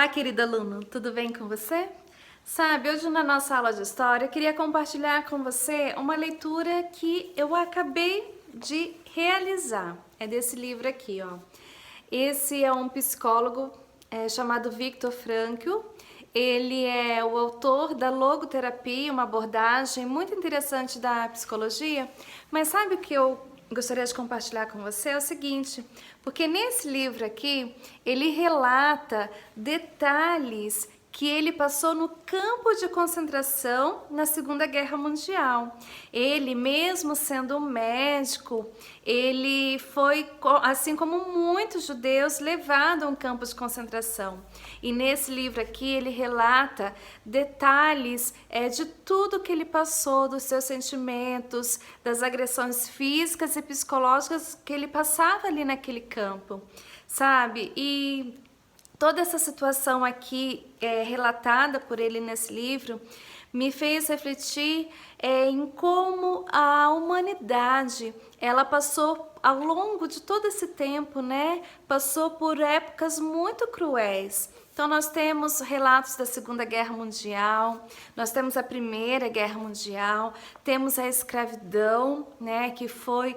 Olá, querido aluno, tudo bem com você? Sabe, hoje na nossa aula de história eu queria compartilhar com você uma leitura que eu acabei de realizar. É desse livro aqui, ó. Esse é um psicólogo chamado Viktor Frankl. Ele é o autor da logoterapia, uma abordagem muito interessante da psicologia. Mas sabe o que eu gostaria de compartilhar com você? É o seguinte, porque nesse livro aqui, ele relata detalhes que ele passou no campo de concentração na Segunda Guerra Mundial. Ele, mesmo sendo um médico, ele foi, assim como muitos judeus, levado a um campo de concentração. E nesse livro aqui ele relata detalhes de tudo que ele passou, dos seus sentimentos, das agressões físicas e psicológicas que ele passava ali naquele campo, sabe? E toda essa situação aqui relatada por ele nesse livro me fez refletir em como a humanidade ela passou ao longo de todo esse tempo, né? Passou por épocas muito cruéis. Então nós temos relatos da Segunda Guerra Mundial, nós temos a Primeira Guerra Mundial, temos a escravidão, né, que foi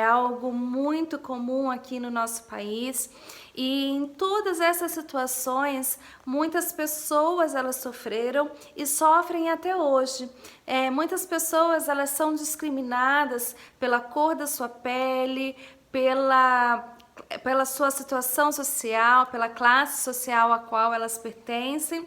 algo muito comum aqui no nosso país. E em todas essas situações, muitas pessoas elas sofreram e sofrem até hoje. Muitas pessoas elas são discriminadas pela cor da sua pele, pela sua situação social, pela classe social a qual elas pertencem.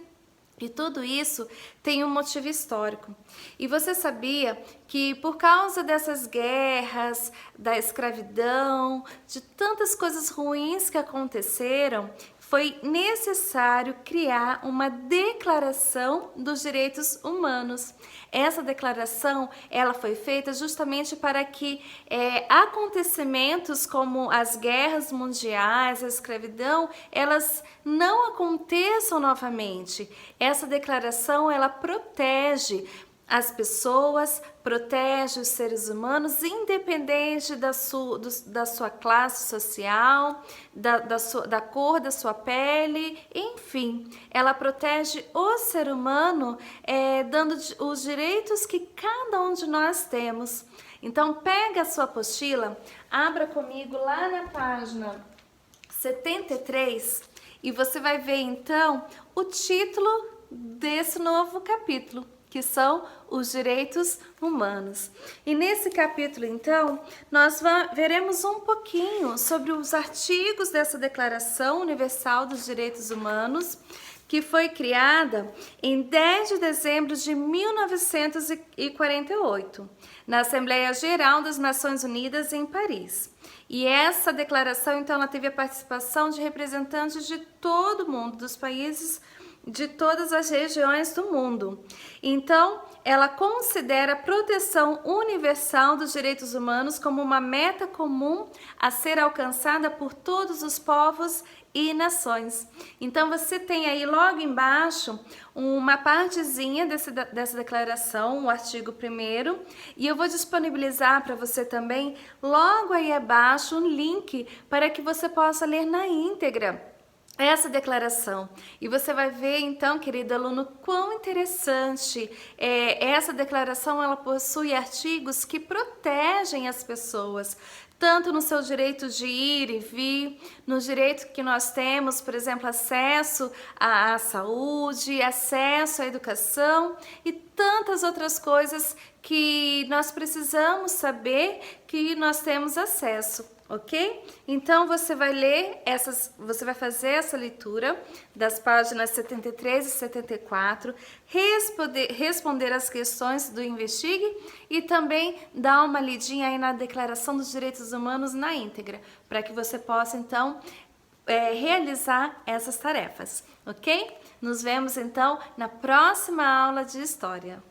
E tudo isso tem um motivo histórico. E você sabia que por causa dessas guerras, da escravidão, de tantas coisas ruins que aconteceram, foi necessário criar uma declaração dos direitos humanos. Essa declaração ela foi feita justamente para que acontecimentos como as guerras mundiais, a escravidão, elas não aconteçam novamente. Essa declaração ela protege as pessoas, protege os seres humanos, independente da sua classe social, da cor da sua pele, enfim. Ela protege o ser humano, dando os direitos que cada um de nós temos. Então, pega a sua apostila, abra comigo lá na página 73 e você vai ver, então, o título desse novo capítulo, que são os direitos humanos. E nesse capítulo, então, nós veremos um pouquinho sobre os artigos dessa Declaração Universal dos Direitos Humanos, que foi criada em 10 de dezembro de 1948, na Assembleia Geral das Nações Unidas em Paris. E essa declaração, então, ela teve a participação de representantes de todo o mundo, dos países de todas as regiões do mundo. Então, ela considera a proteção universal dos direitos humanos como uma meta comum a ser alcançada por todos os povos e nações. Então, você tem aí logo embaixo uma partezinha dessa declaração, o artigo 1º, e eu vou disponibilizar para você também logo aí abaixo um link para que você possa ler na íntegra essa declaração. E você vai ver, então, querido aluno, quão interessante essa declaração. Ela possui artigos que protegem as pessoas, tanto no seu direito de ir e vir, no direito que nós temos, por exemplo, acesso à saúde, acesso à educação e tantas outras coisas que nós precisamos saber que nós temos acesso. Ok? Então você vai ler você vai fazer essa leitura das páginas 73 e 74, responder as questões do Investigue e também dar uma lidinha aí na Declaração dos Direitos Humanos na íntegra, para que você possa então realizar essas tarefas, ok? Nos vemos então na próxima aula de História.